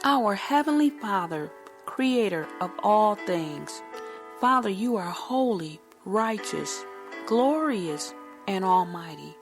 Our Heavenly Father, Creator of all things, Father, you are holy, righteous, glorious, and almighty.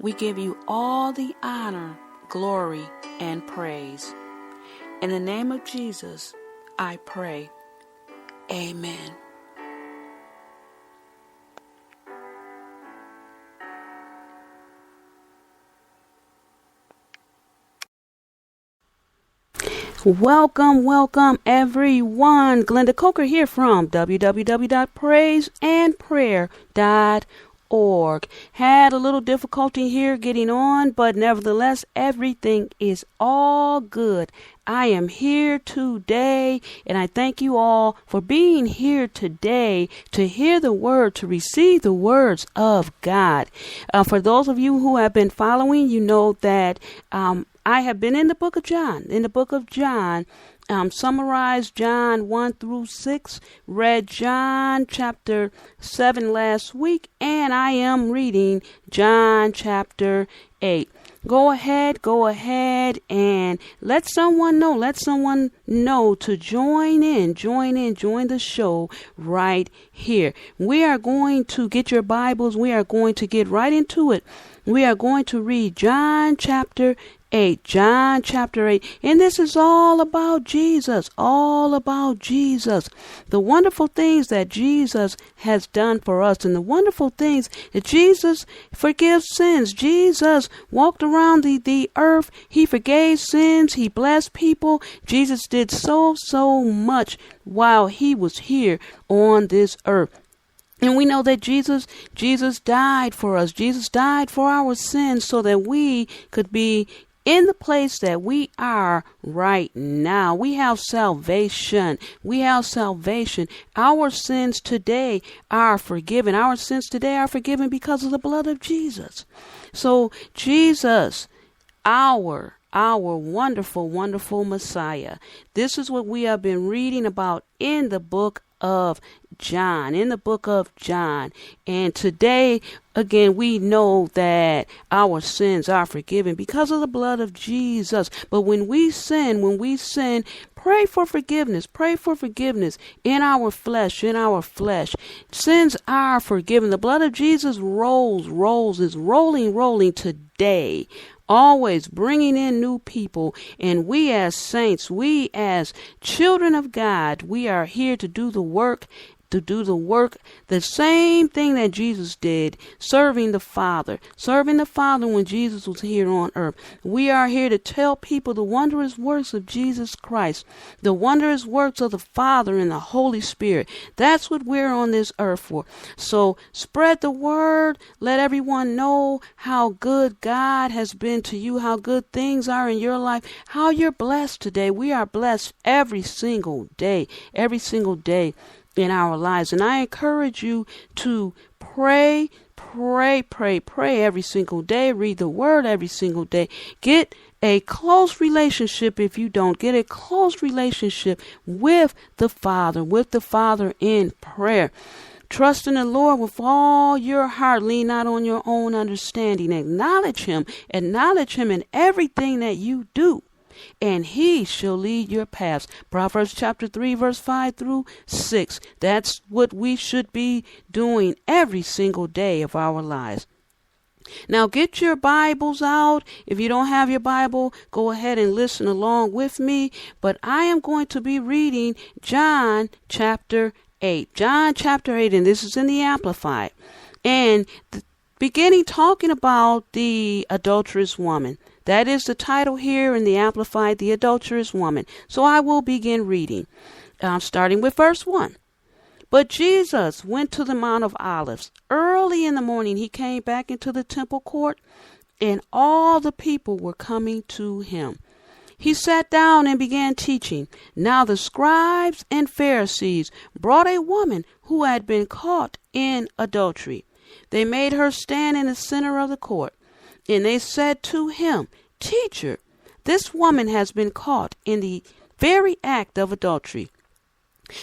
We give you all the honor, glory, and praise. In the name of Jesus, I pray. Amen. Welcome everyone. Glenda Coker here from www.praiseandprayer.org. Had a little difficulty here getting on, but nevertheless, everything is all good. I am here today, and I thank you all for being here today to hear the word, to receive the words of God. For those of you who have been following, you know that I have been in the book of John. Summarized John 1 through 6, read John chapter 7 last week, and I am reading John chapter 8. Go ahead and let someone know to join the show right here. We are going to get your Bibles. We are going to get right into it. We are going to read John chapter 8, and this is all about Jesus, the wonderful things that Jesus has done for us, and the wonderful things that Jesus forgives sins. Jesus walked around the earth. He forgave sins. He blessed people. Jesus did so much while he was here on this earth. And we know that Jesus died for us. Jesus died for our sins so that we could be in the place that we are right now. We have salvation. Our sins today are forgiven. Because of the blood of Jesus. So Jesus, our wonderful Messiah. This is what we have been reading about in the book of John. And today, again, we know that our sins are forgiven because of the blood of Jesus. But when we sin, pray for forgiveness in our flesh. Sins are forgiven. The blood of Jesus is rolling today. Always bringing in new people. And we as saints, we as children of God, we are here to do the work, the same thing that Jesus did, serving the Father when Jesus was here on earth. We are here to tell people the wondrous works of Jesus Christ, the wondrous works of the Father and the Holy Spirit. That's what we're on this earth for. So spread the word. Let everyone know how good God has been to you, how good things are in your life, how you're blessed today. We are blessed every single day in our lives. And I encourage you to pray every single day. Read the word every single day. Get a close relationship. If you don't, get a close relationship with the Father in prayer. Trust in the Lord with all your heart. Lean not on your own understanding. Acknowledge him in everything that you do, and he shall lead your paths. Proverbs chapter 3, verse 5 through 6. That's what we should be doing every single day of our lives. Now get your Bibles out. If you don't have your Bible, go ahead and listen along with me. But I am going to be reading John chapter 8. And this is in the Amplified. And beginning talking about the adulterous woman. That is the title here in the Amplified, the adulterous woman. So I will begin reading, starting with verse 1. But Jesus went to the Mount of Olives. Early in the morning, he came back into the temple court, and all the people were coming to him. He sat down and began teaching. Now the scribes and Pharisees brought a woman who had been caught in adultery. They made her stand in the center of the court. And they said to him, Teacher, this woman has been caught in the very act of adultery.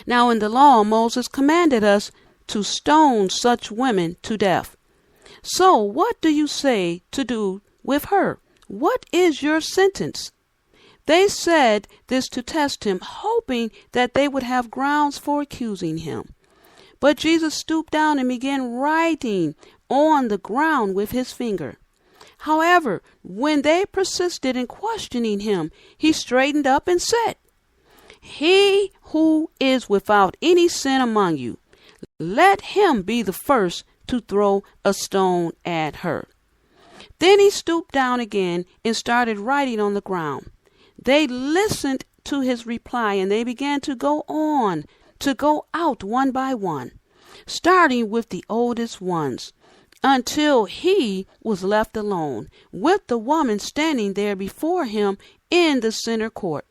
Now in the law, Moses commanded us to stone such women to death. So what do you say to do with her? What is your sentence? They said this to test him, hoping that they would have grounds for accusing him. But Jesus stooped down and began writing on the ground with his finger. However, when they persisted in questioning him, he straightened up and said, "He who is without any sin among you, let him be the first to throw a stone at her." Then he stooped down again and started writing on the ground. They listened to his reply, and they began to go out one by one, starting with the oldest ones, until he was left alone, with the woman standing there before him in the center court.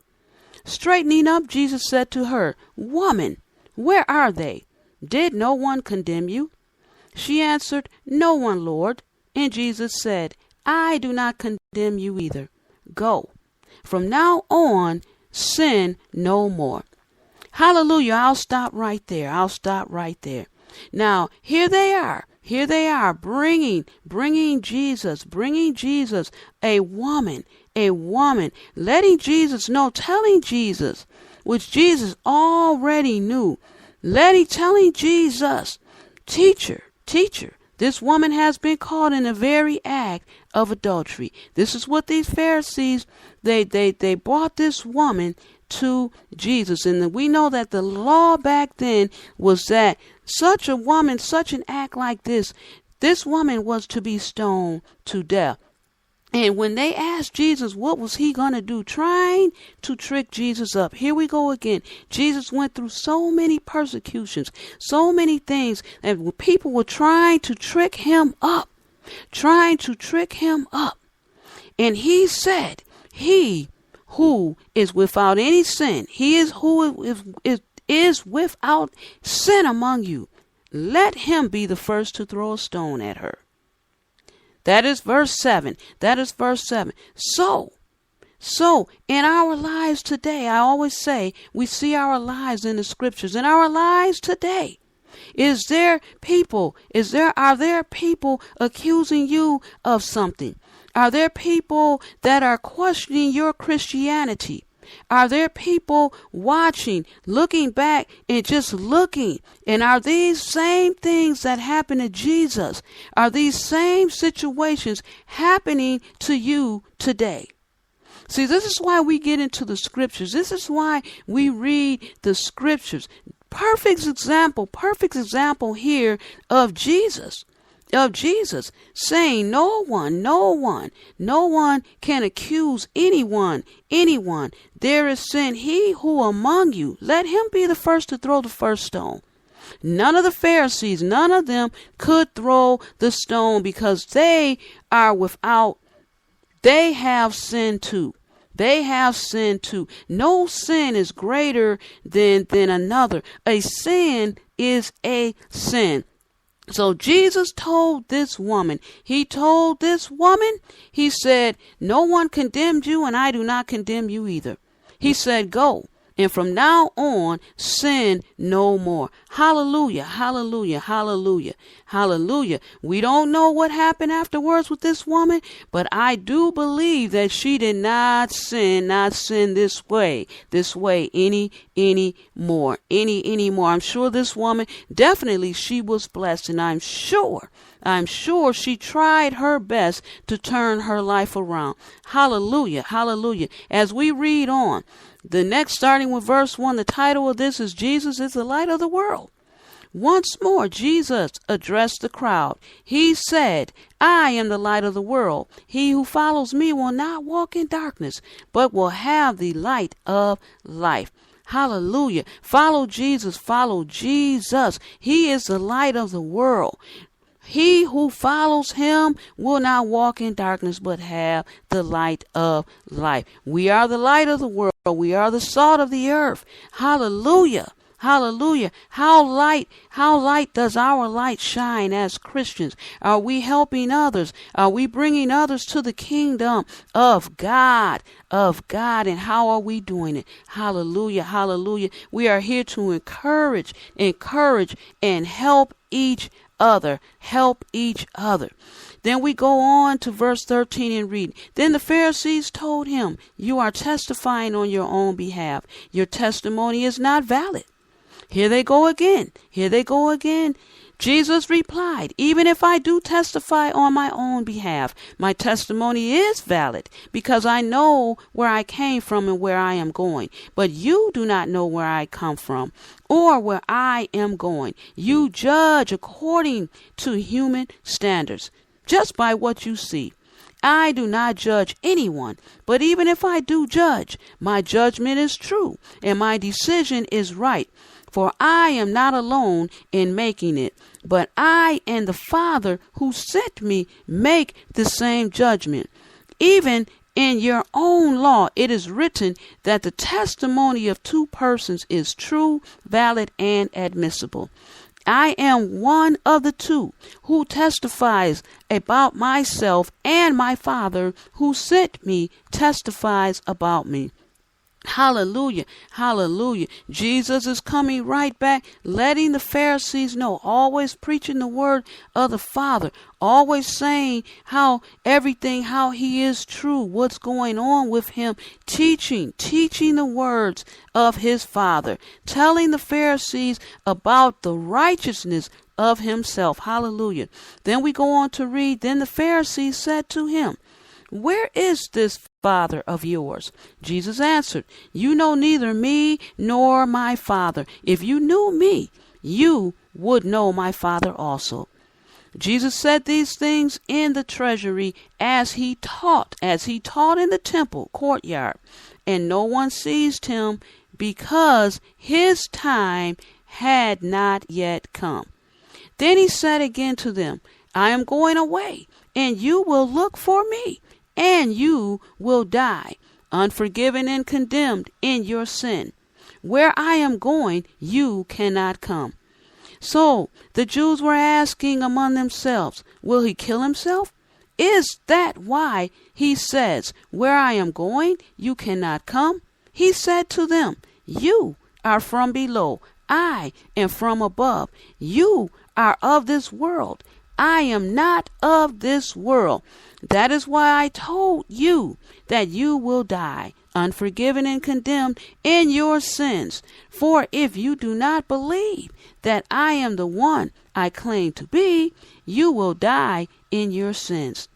Straightening up, Jesus said to her, "Woman, where are they? Did no one condemn you?" She answered, "No one, Lord." And Jesus said, "I do not condemn you either. Go. From now on, sin no more." Hallelujah. I'll stop right there. Now, here they are, bringing Jesus, a woman, letting Jesus know, telling Jesus, which Jesus already knew, telling Jesus, teacher, this woman has been caught in the very act of adultery. This is what these Pharisees, they brought this woman to Jesus. And we know that the law back then was that such a woman, such an act like this woman was to be stoned to death. And when they asked Jesus what was he going to do, trying to trick Jesus up, here we go again. Jesus went through so many persecutions, so many things, and people were trying to trick him up. And he said, "He who is without any sin, he is who is without sin among you, let him be the first to throw a stone at her." That is verse 7. So in our lives today, I always say we see our lives in the scriptures. In our lives today, are there people accusing you of something? Are there people that are questioning your Christianity? Are there people watching, looking back and just looking? And are these same things that happened to Jesus, are these same situations happening to you today? See, this is why we get into the scriptures. This is why we read the scriptures. Perfect example here of Jesus. Saying no one can accuse anyone. There is sin. He who among you, let him be the first to throw the first stone. None of the Pharisees, none of them could throw the stone because they have sin too. No sin is greater than another. A sin is a sin. So Jesus told this woman, he said, "No one condemned you, and I do not condemn you either." He said, "Go. And from now on, sin no more." Hallelujah, hallelujah, hallelujah, hallelujah. We don't know what happened afterwards with this woman, but I do believe that she did not sin this way anymore. I'm sure this woman, definitely she was blessed, and I'm sure she tried her best to turn her life around. Hallelujah, hallelujah. As we read on, the next, starting with verse 1, the title of this is Jesus is the Light of the World. Once more, Jesus addressed the crowd. He said, "I am the light of the world. He who follows me will not walk in darkness, but will have the light of life." Hallelujah. Follow Jesus. He is the light of the world. He who follows him will not walk in darkness, but have the light of life. We are the light of the world. We are the salt of the earth. Hallelujah. Hallelujah. How light does our light shine as Christians? Are we helping others? Are we bringing others to the kingdom of God? And how are we doing it? Hallelujah. Hallelujah. We are here to encourage and help each other. Help each other. Then we go on to verse 13 and read. Then the Pharisees told him, you are testifying on your own behalf. Your testimony is not valid. Here they go again. Here they go again. Jesus replied, even if I do testify on my own behalf, my testimony is valid because I know where I came from and where I am going. But you do not know where I come from or where I am going. You judge according to human standards, just by what you see. I do not judge anyone, but even if I do judge, my judgment is true and my decision is right. For I am not alone in making it, but I and the Father who sent me make the same judgment. Even in your own law, it is written that the testimony of two persons is true, valid, and admissible. I am one of the two who testifies about myself, and my Father who sent me testifies about me. Hallelujah. Hallelujah. Jesus is coming right back, letting the Pharisees know, always preaching the word of the Father, always saying how he is true, what's going on with him, teaching the words of his Father, telling the Pharisees about the righteousness of himself. Hallelujah. Then we go on to read, then the Pharisees said to him, where is this Father of yours? Jesus answered, you know neither me nor my Father. If you knew me, you would know my Father also. Jesus said these things in the treasury as he taught in the temple courtyard, and no one seized him because his time had not yet come. Then he said again to them, I am going away, and you will look for me, and you will die, unforgiven and condemned in your sin. Where I am going, you cannot come. So the Jews were asking among themselves, will he kill himself? Is that why he says, where I am going, you cannot come? He said to them, you are from below, I am from above. You are of this world, I am not of this world. That is why I told you that you will die, unforgiven and condemned in your sins. For if you do not believe that I am the one I claim to be, you will die in your sins.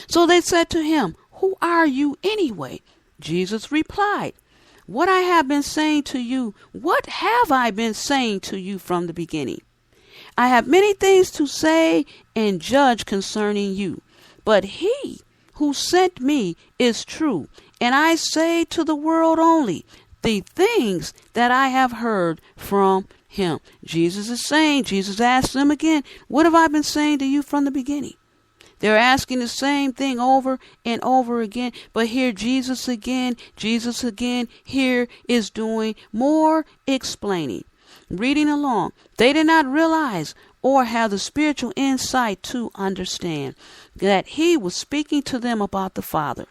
So they said to him, who are you anyway? Jesus replied, what have I been saying to you from the beginning? I have many things to say and judge concerning you. But he who sent me is true, and I say to the world only the things that I have heard from him. Jesus asked them again, what have I been saying to you from the beginning? They're asking the same thing over and over again, but here Jesus again here is doing more explaining. Reading along, they did not realize or have the spiritual insight to understand that he was speaking to them about the Father.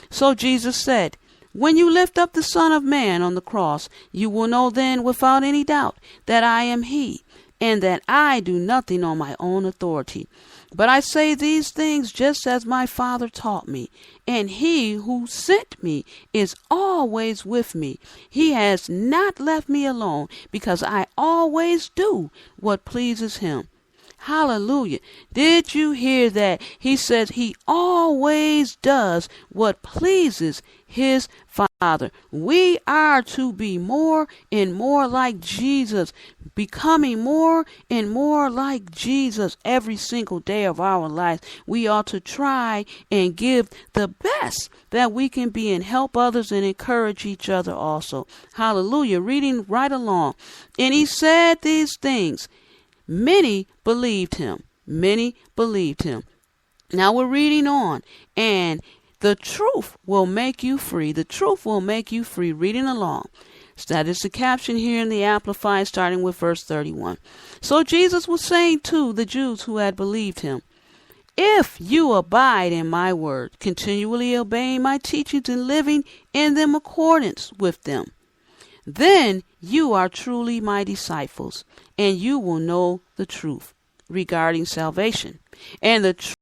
So Jesus said, when you lift up the Son of Man on the cross, you will know then without any doubt that I am he, and that I do nothing on my own authority. But I say these things just as my Father taught me, and he who sent me is always with me. He has not left me alone, because I always do what pleases him. Hallelujah. Did you hear that? He says he always does what pleases his Father. We are to be more and more like Jesus, becoming more and more like Jesus every single day of our lives. We ought to try and give the best that we can be and help others and encourage each other also. Hallelujah. Reading right along. And he said these things. Many believed him. Many believed him. Now we're reading on. And the truth will make you free. The truth will make you free. Reading along. So that is the caption here in the Amplified, starting with verse 31. So Jesus was saying to the Jews who had believed him, if you abide in my word, continually obeying my teachings and living in them accordance with them, then you are truly my disciples, and you will know the truth, regarding salvation. And the